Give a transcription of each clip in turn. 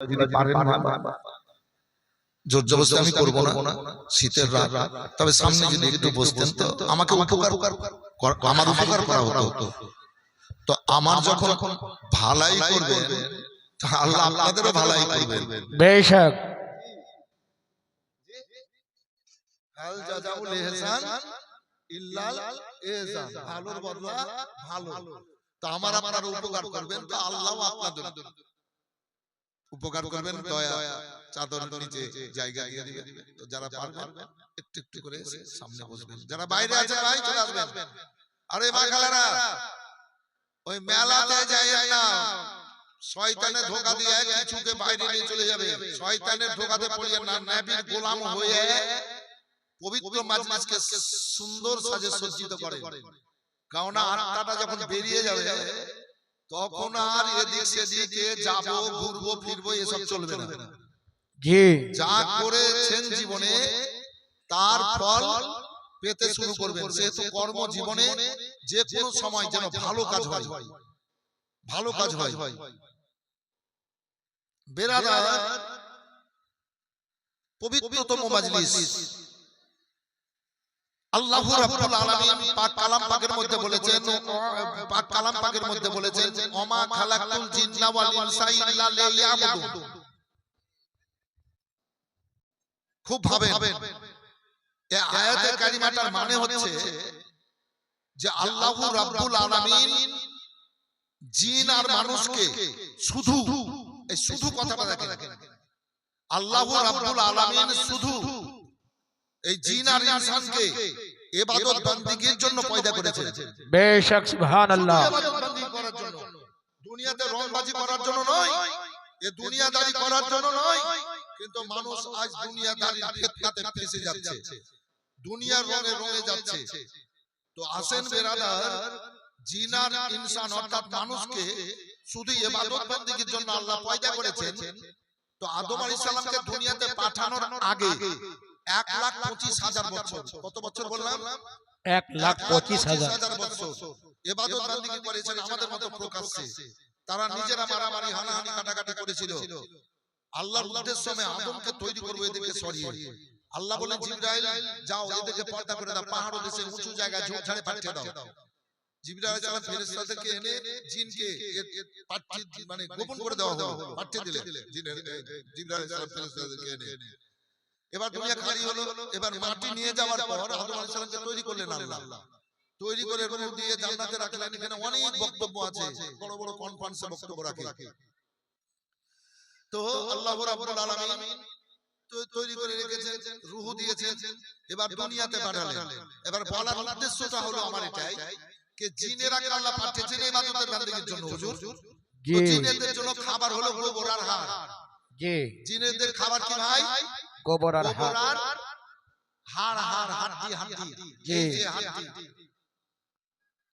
যদি পারেন জোর জবরদস্তি আমি করবো না, শীতের রাত, তবে সামনে যদি একটু বসতেন তো আমাকে আমার উপকার করা হতো। তো আমার যখন ভালাই করবেন আল্লাহ আপনাদেরও ভালাই করবেন। বেশক হাল জাযাউল ইহসান ইল্লাল ইহসান, ভালোর বদলা ভালো। তো আমার আপনারা উপকার করবেন তো আল্লাহও আপনাদের উপকার করবেন, দয়া চাদর নিচে জায়গা দিয়ে দিবেন। তো যারা পারবেন একটু একটু করে সামনে বসবেন, যারা বাইরে আছে ভাই চলে আসবেন। আরে মা খালারা ওই মেলাতে যাইয়েন না, শয়তানের ধোঁকা দিয়ে কিছুকে বাইরে নিয়ে চলে যাবে। শয়তানের ধোঁকাতে পড়িয়ে না, নবীর গোলাম হয়ে পবিত্র মাজলিসকে সুন্দর সাজে সজ্জিত করে। কারণ আত্মাটা যখন বেরিয়ে যাবে তখন আর এদিক সেদিকে যাব ঘুরবো ফিরবো এসব চলবে না। জি, যা করেছেন জীবনে তার ফল পেতে শুরু করবেন। সেহেতু কর্ম জীবনে যে কোনো সময় যেন ভালো কাজ হয়, ভালো কাজ হয়। বেরাদার পবিত্রতম মাজলিস আল্লাহু রাব্বুল আলামিন পাক কালাম পাকের মধ্যে বলেছেন, পাক কালাম পাকের মধ্যে বলেছেন ওমা খালাকতুল জিন্না ওয়াল ইনসা ইল্লা লিয়াবুদুন। খুব ভাবেন এই আয়াতে কারিমাটার মানে হচ্ছে যে আল্লাহু রাব্বুল আলামিন জিন আর মানুষকে শুধু, এই শুধু কথাটা দেখেন, আল্লাহু রাব্বুল আলামিন শুধু এই জিন আর ইনসানকে ইবাদত বندگির জন্য পয়দা করেছেন। বেশক সুবহানাল্লাহ। ইবাদত বندگি করার জন্য, দুনিয়াতে রংবাজি করার জন্য নয়, এ দুনিয়াদারি করার জন্য নয়। কিন্তু মানুষ আজ দুনিয়াদারির ফিতনাতে ফেসে যাচ্ছে, দুনিয়ার রঙে রঙে যাচ্ছে। তো আসেন বেরাদার, জিন আর ইনসান অর্থাৎ মানুষকে শুধু ইবাদত বندگির জন্য আল্লাহ পয়দা করেছেন। তো আদম আলাইহিস সালামকে দুনিয়াতে পাঠানোর আগে 1,25,000 বছর, কত বছর বললাম? 1,25,000 বছর ইবাদত বندگি করেছেন আমাদের মতো প্রকাশ্যে। তারা নিজেরা মারামারি হানাহানি কাটাকাটি করেছিল। আল্লাহর উদ্দেশ্যে আদমকে তৈরি করব এদিকে সরিয়ে। আল্লাহ বলেন জিবরাইল যাও এদিকে পর্দা করে দাও, পাহাড় দেশে উঁচু জায়গায় ঝোপঝাড়ে পাঠিয়ে দাও। জিবরাইল আলাইহিস সালাম ফেরেশতাদেরকে এনে জিনকে পাঠিয়ে মানে গোপন করে দেওয়া হলো, পাঠিয়ে দিলেন জিনের জিবরাইল আলাইহিস সালাম ফেরেশতাদেরকে এনে। এবার দুনিয়া খালি হলো। এবার মাটি নিয়ে যাওয়ার পর আদম আলাইহিস সালামকে তৈরি করলেন আল্লাহ, তৈরি করে রূহ দিয়ে জান্নাতে রাখলেন। এখানে অনেক বক্তব্য আছে, বড় বড় কনফারেন্সে বক্তব্য রাখে। তো আল্লাহ রাব্বুল আলামিন তো তৈরি করে রেখেছেন, রূহ দিয়েছেন, এবার দুনিয়াতে পাঠালেন। এবার বলার উদ্দেশ্যটা হলো আমার এটাই যে জিনেরাকে আল্লাহ পাঠিয়েছেন ইবাদতের বندگির জন্য। হুজুর তো জিনেদের জন্য খাবার হলো গোবর আর হাড়। জি, জিনেদের খাবার কি ভাই? গোবর আর হাড়, হাড় হাড় হাড্ডি হাড্ডি, এই যে হাড্ডি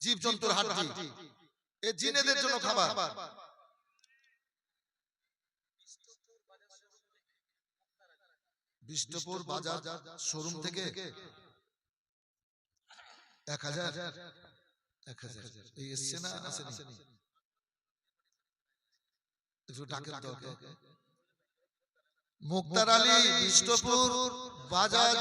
জীবজন্তুর হাড্ডি, এই জিনেদের জন্য খাবার। বিষ্ণুপুর বাজার শোরুম থেকে 1000 এই এসছে না আসেনি? একটু ডাকেন তো। মুক্তার আলী বিষ্ণুপুর বাজার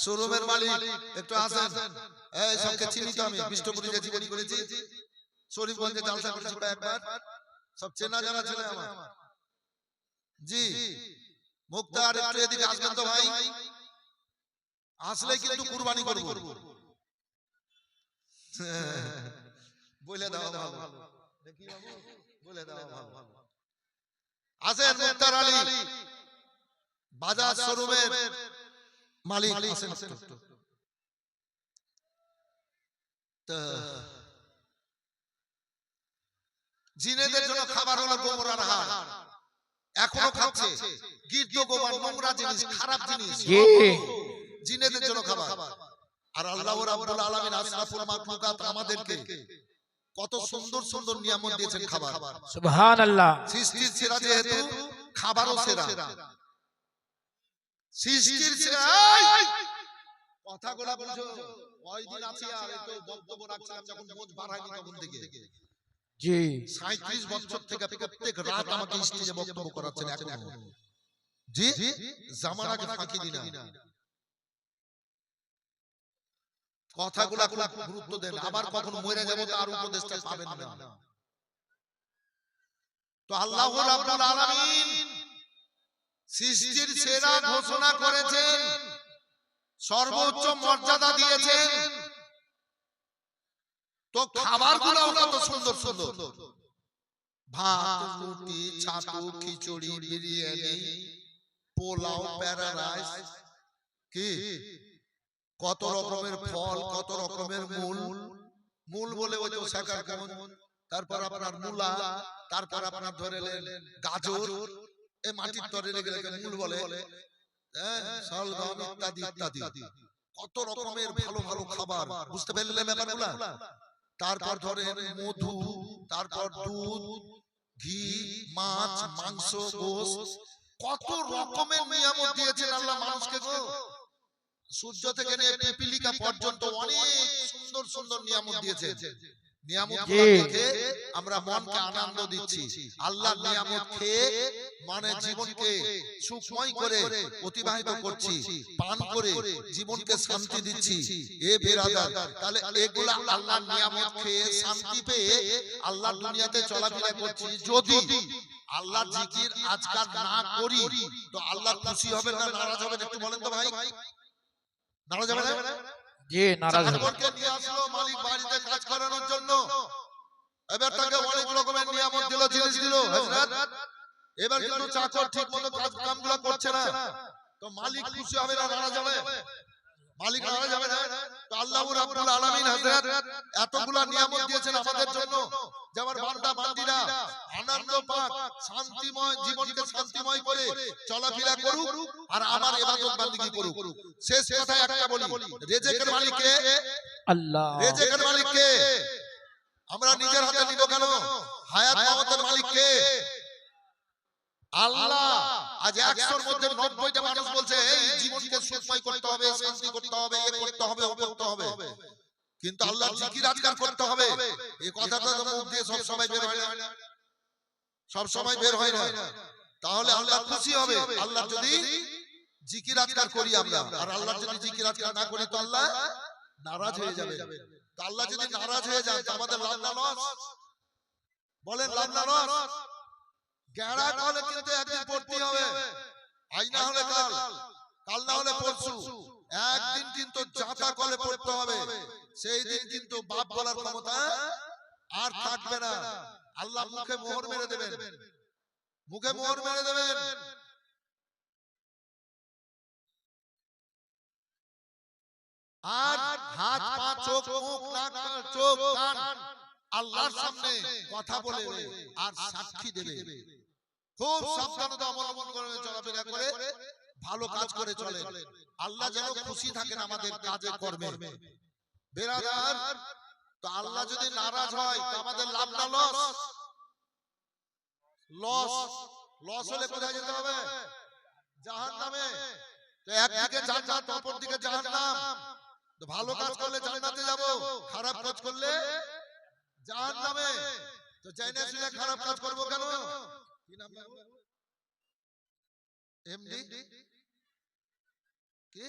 শোরুমের মালিক একটু আসেন। এই সবকে চিনি তো আমি, বিষ্ণুপুরে যে জীবনী করেছি, শরীফগঞ্জে জালসা করেছি একবার, সব চেনা জানা ছেলে আমার। জি মুক্তার একটু এদিকে আসবেন তো ভাই, আসলে কিন্তু কুরবানি করব। বলে দাও ভালো, দেখি বাবু বলে দাও ভালো। আসেন মুক্তার আলী বাজার শোরুমের মালিক আসেন। জিনেদের জন্য খাবার হলো গোবর আর হাড়, এখনো খাচ্ছে। গির্দ গোবর নোংরা জিনিস, খারাপ জিনিস, জিনেদের জন্য খাবার। আর আল্লাহ রাব্বুল আলামিন আশরাফুল মাখলুকাত আমাদেরকে কত সুন্দর সুন্দর নিয়ামত দিয়েছেন খাবার। সুবহানাল্লাহ। সৃষ্টির সেরা যেহেতু খাবারও সেরা, সৃষ্টির সেরা। কথাগুলো বুঝো, কয়দিন আছে আর এই তো বক্তব্য রাখছিলাম যখন বোঝ বাড়ায়নি তখন থেকে। জি 37 বছর থেকে প্রত্যেক রাত আমাকে স্টেজে বক্তব্য করাচ্ছেন এখনো। জি জামানাকে ফাঁকি দিনা, কথাগুলা খুব গুরুত্ব দেন। আবার কখন মরে যাব তার উপদেশটা পাবেন না। তো আল্লাহ রাব্বুল আলামিন সৃষ্টির সেরা ঘোষণা করেছেন, সর্বোচ্চ মর্যাদা দিয়েছেন। তো খাবারগুলোও কত সুন্দর সুন্দর, ভাত, রুটি, ছাতু, খিচুড়ি, বিরিয়ানি, পোলাও, প্যারা রাইস, কি কত রকমের ফল, কত রকমের মূল বলে ওই তো শাকার কোন, তারপর আপনার মূলা, তারপর আপনার ধরে গাজর, এই মাটির তরে লেগে মূল বলে, শালগম ইত্যাদি ইত্যাদি, কত রকমের ভালো ভালো খাবার। বুঝতে পারলেন ব্যাপারগুলা? তারপর ধরেন মধু, তারপর দুধ, ঘি, মাছ, মাংস, গোশত, কত রকমের নিয়ামত দিয়েছেন আল্লাহ মানুষকে গো। সূর্য থেকে নিয়ে পিপিলিকা পর্যন্ত অনেক সুন্দর সুন্দর নিয়ামত দিয়েছেন। নিয়ামতগুলো দেখে আমরা মনকে আনন্দ দিচ্ছি। আল্লাহর নিয়ামত খেয়ে মানে জীবনকে সুখময় করে অতিবাহিত করছি, পান করে জীবনকে শান্তি দিচ্ছি। এ বেরাদার, তাহলে এগুলা আল্লাহর নিয়ামত খেয়ে শান্তি পেয়ে আল্লাহর দুনিয়াতে চলাফেরা করছি। যদি আল্লাহর জিকির আজকাল না করি তো আল্লাহ খুশি হবেন না নারাজ হবেন? একটু বলেন তো ভাই। নারাজ হবে না? জি নারাজ হবে। চাকরকে নিয়ে আসলো মালিক বাড়িতে কাজ করানোর জন্য, এবার তাকে অনেক রকমের নিয়ামত দিল, জিনিস দিল হযরত। এবার কিন্তু চাকর ঠিকমতো কাজ কামগুলো করছে না, তো মালিক খুশি হবে না নারাজ হবে? মালিক নারাজ হবে না? তো আল্লাহ রাব্বুল আলামিন হযরত এতগুলা নিয়ামত দিয়েছেন আমাদের জন্য, যে আমার বান্দা বান্দীরা আনন্দ পাক, শান্তিময় জীবনকে শান্তিময় করে চলাফেরা করুক আর আমার ইবাদত বান্দিগি করুক। শেষ কথা একটা বলি, রিজিকের মালিক কে? আল্লাহ। রিজিকের মালিক কে? আমরা নিজের হাতে নিব কেন? হায়াত মাওয়াতের মালিক কে? আল্লাহ। আজ 100 এর মধ্যে 90টা মানুষ বলছে এই জীবনকে সুখময় করতে হবে, শান্তি করতে হবে, এ করতে হবে, ও করতে হবে, কিন্তু আল্লাহর জিকির আজকার করতে হবে। এই কথাটা তো মুখ দিয়ে সব সময় বের হয় না, সব সময় বের হয় না। তাহলে আল্লাহ খুশি হবে আল্লাহ যদি জিকির আজকার করি আমরা, আর আল্লাহ যদি জিকির আজকার না করি তো আল্লাহ নারাজ হয়ে যাবে। তো আল্লাহ যদি নারাজ হয়ে যায় তো আমাদের লাভ না লস? বলেন লাভ না লস? গেড়া হলে কিন্তু একদিন পড়তে হবে, আজ না হলে কাল, কাল না হলে পরশু, একদিন কিন্তু জাতা কলে পড়তে হবে। সেই দিন কিন্তু বাপ বলার ক্ষমতা আর থাকবে না। আল্লাহ মুখে মোহর মেরে দেবেন, মুখে মোহর মেরে দেবেন। আর হাত পা চোখ মুখ নাক চোখ কান আল্লাহর সামনে কথা বলে আর সাক্ষী দেবে। খুব সাবধানতা অবলম্বন করে চলাফেরা করে ভালো কাজ করে চলে, আল্লাহ যেন খুশি থাকেন আমাদের কাজে কর্মে। বেরাদার, তো আল্লাহ যদি নারাজ হয় তো আমাদের লাভ না লস? লস। লস হলে কোথায় যেতে হবে? জাহান্নামে। তো একদিকে জান্নাত, অপর দিকে জাহান্নাম। তো ভালো কাজ করলে জান্নাতে যাব, খারাপ কাজ করলে জাহান্নামে। তো চাইনা শুনে খারাপ কাজ করব কেন? কি নাম? এমডি কি?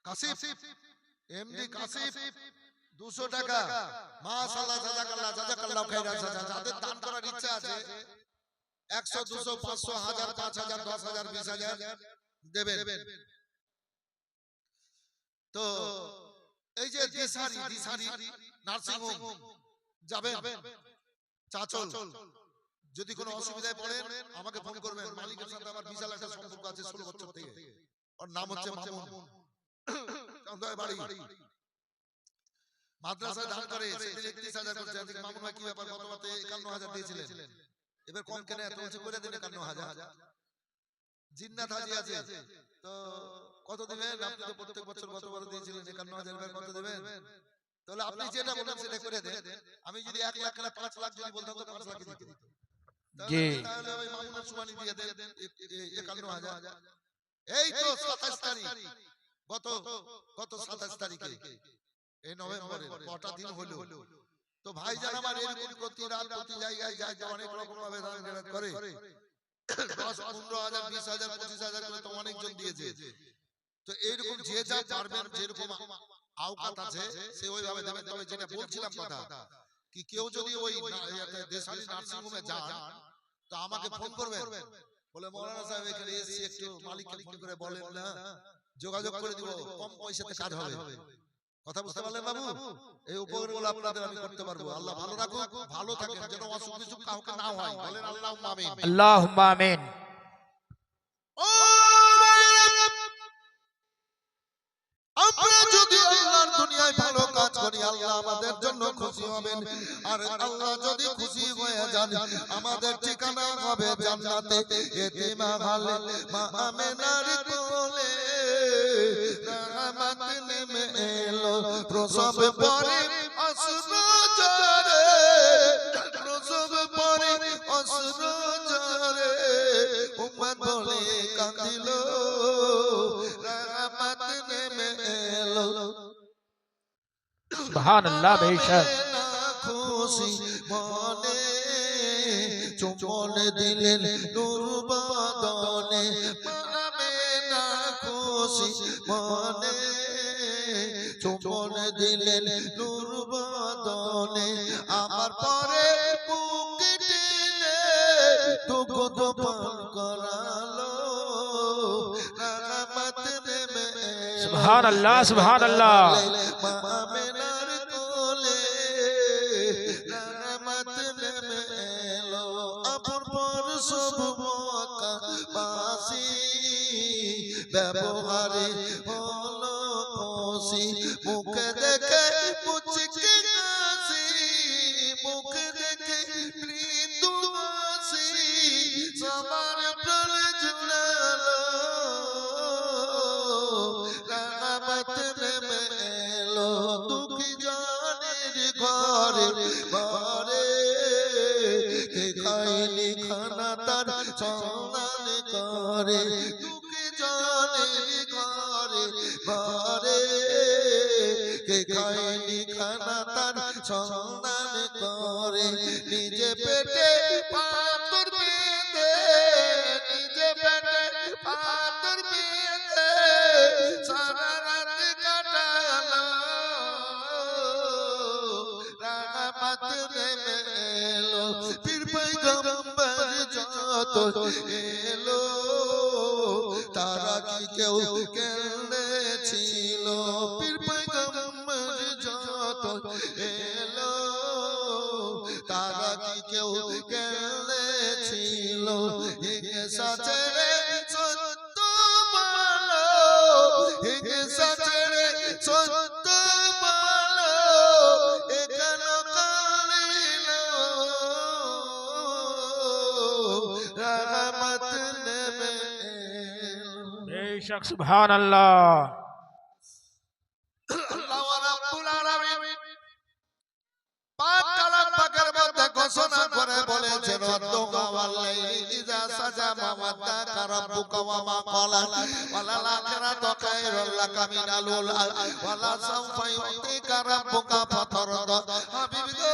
কাসিফ। এমডি কাসিফ 200 টাকা। মাশাআল্লাহ, জাযাকাল্লাহ, জাযাকাল্লাহ খাইরান। যাদের দান করার ইচ্ছা আছে 100 200 500 1000 5000 10000 20000 দেবেন। তো এই যে দিশারি নার্সিং হোম যাবেন, চাচল, যদি কোনো অসুবিধায় পড়েন আমাকে ফোন করবেন। মালিকের সাথে আমার বিশাল একটা সম্পর্ক আছে 16 বছর থেকে। ওর নাম হচ্ছে মামুন, চান্দয় বাড়ি। মাদ্রাসায় দান করে সেদিন 31000 করছে। আজকে মামুন ভাই কি ব্যাপার, গত মাসে 51000 দিয়েছিলেন, এবার কম কেন এত বলছে, করে দেন 51000। জিন্নাত হাজি আছে, তো কত দিবেন? আপনি তো প্রত্যেক বছর গতবার দিয়েছিলেন 51000, এবার কত দিবেন? তাহলে আপনি যেটা বলেন সেটা করে দেন। আমি যদি 1 লাখ না 5 লাখ যদি বলতাম তো 5 লাখ দিতে দিত। তাহলে ওই মামুনের সুবানি দিয়ে দেন 51000। এই তো 27 তারিখ, গত 27 তারিখে এই নভেম্বরের কটা দিন হলো তো ভাইজান আমার এরকম প্রতি রাত প্রতি জায়গায় যায় তো অনেক রকম ভাবে দান খয়রাত করে 10 15,000 20,000 25,000 করে তো অনেকজন দিয়েছে তো এইরকম যে যা পারবেন যেরকম আওকাত আছে সে ওইভাবে দেবেন তবে যেটা বলছিলাম কথা কি কেউ যদি ওই দেশালী নার্সিং হোমে যান তো আমাকে ফোন করবেন বলে মৌলানা সাহেব এখানে এসেছি একটু মালিককে ফোন করে বলেন না যোগাযোগ করে দিব কম পয়সাতে কাজ হবে কথা বুঝতে পারলেন বাবু এই উপকারগুলো আপনাদের আমি করতে পারবো আল্লাহ ভালো রাখুক ভালো থাকেন যেন অসুখ বিসুখ কাউকে না হয় বলেন আল্লাহুম্মা আমিন আল্লাহুম্মা আমিন ও আমরা যদি আল্লাহর দুনিয়ায় ভালো কাজ করি আল্লাহ আমাদের জন্য খুশি হবেন আর আল্লাহ যদি খুশি হয়ে যান আমাদের ঠিকানা হবে জান্নাতে এতিমা ভালে মা আমেনার কোলে রহমত নেমে এলো প্রসব পরে অশ্রু ঝরে প্রসব পরে অশ্রু ঝরে উম্মত বলে কাঁদিল রহমত নেমে এলো সুবহানাল্লাহ বেশক খুশি মনে চুম্বন দিলেন নূর বদনে আমেনা খুশি মনে চুম্বন দিলেন নূর বদনে আমার পরে বুক টেনে দুঃখ দোপন করালো রহমত নেমে সুবহানাল্লাহ সুবহানাল্লাহ আমেনার কোলে রহমত নেমে এলো আপন পর সব মক্কাবাসী ব্যবহারে হলো খুশি মুখে দেখে মুচকি হাসি মুখে দেখে মৃদু হাসি সবার প্রাণ জুড়ালো রহমত নেমে এলো দুঃখী জানের ঘরে ঘরে কে খায়নি খানা তার সন্ধান করে দুঃখী জানের ঘরে ঘরে কে খায়নি খানা তার সন্ধান করে নিজে পেটে পাথর বেঁধে নিজে পেটে পাথর বেঁধে সারা রাত কাটালো রহমত নেমে এলো পীর পয়গম্বর যত এলো তারা কি কেউ কেঁদেছিল পীর পয়গম্বর যত এলো তারা কি কেউ কেঁদেছিল হিংসা ছেড়ে সত্য বলো হিংসা ছেড়ে সত্য বলো এখানে কালিল রহমত নেমে এলো বেশক সুবহানাল্লাহ আল্লাহ রাব্বুল আলামিন পাক কালাম পাকের মধ্যে ঘোষণা করে বলেছেন ওয়াদুহা ওয়াল-লাইলি ইযা সাজা মা ওয়াদ্দাকা রাব্বুকা ওয়া মা ক্বালা ওয়ালাল আখিরাতু খায়রুল লাকা মিনাল উলা ওয়ালা সাওফা ইউতিকা রাব্বুকা ফাতারদা হাবিবি গো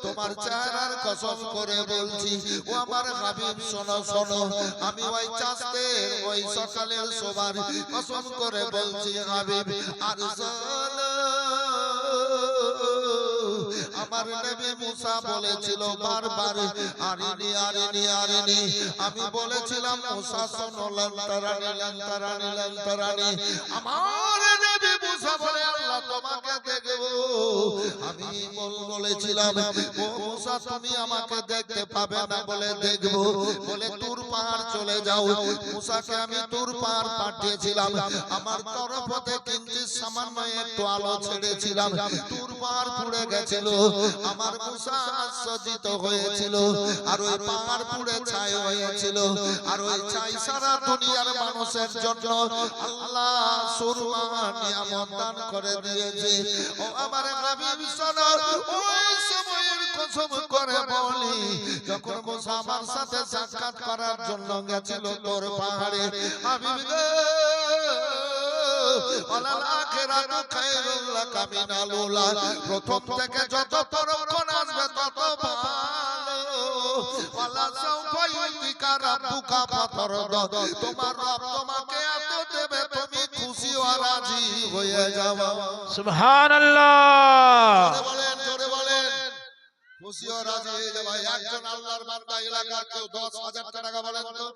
তোমার চেহারার কসম করে বলছি ও আমার হাবিব শোনো শোনো আমি ওই চাঁদের ওই সকালের শোভার কসম করে বলছি হাবিব আর শোনো আমার নবী মুসা বলেছিল বারবার আরিনি আরিনি আরিনি আমি বলেছিলাম মুসা শোনো লন্তরানি লন্তরানি লন্তরানি আমার নবী মুসা বলে আল্লাহ তোমাকে দেখব আমি বলেছিলাম ও মুসা তুমি আমাকে দেখতে পাবে না বলে দেখব বলে তুর পাহাড় চলে যাও মুসাকে আমি তুর পাহাড় পাঠিয়েছিলাম আমার তরফ থেকে কিন্তু সামান্য একটু আলো ছেড়েছিলাম তুর পাহাড় পুড়ে গেছিল আমার মুসা আশ্চর্যিত হয়েছিল আর ওই পাহাড় পুড়ে ছাই হয়েছিল আর ওই ছাই সারা দুনিয়ার মানুষের জন্য আল্লাহ সুরমা নিয়ামত দান করে দিয়েছে ও আমার হাবিব শোনো ওই সময়ের কসম করে বলি যখন মুসা আমার সাথে সাক্ষাৎ করার জন্য গেছিল তোর পাহাড়ে হাবিব গো ওয়ালাল আখিরাতু খায়রুল লাকা মিনাল উলা, প্রথম থেকে যত পরক্ষণ আসবে তত ভালো। ওয়ালা সাউফা ইউতিকা রাব্বুকা ফাতারদা, তোমার রব তোমাকে এত দেবে তুমি খুশি ও রাজি হয়ে যাও। সুবহানাল্লাহ। জোরে বলেন খুশি ও রাজি হয়ে যাও। একজন আল্লাহর বান্দা এলাকার কেউ 10,000 টাকা বলেন তো।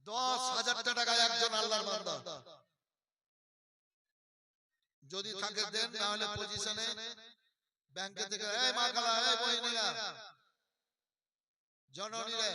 10,000 টাকা একজন আল্লাহর বান্দা যদি থাকে দেন, না হলে পজিশনে ব্যাংকে থেকে এই মা খালা এই বহিনীরা জননীরা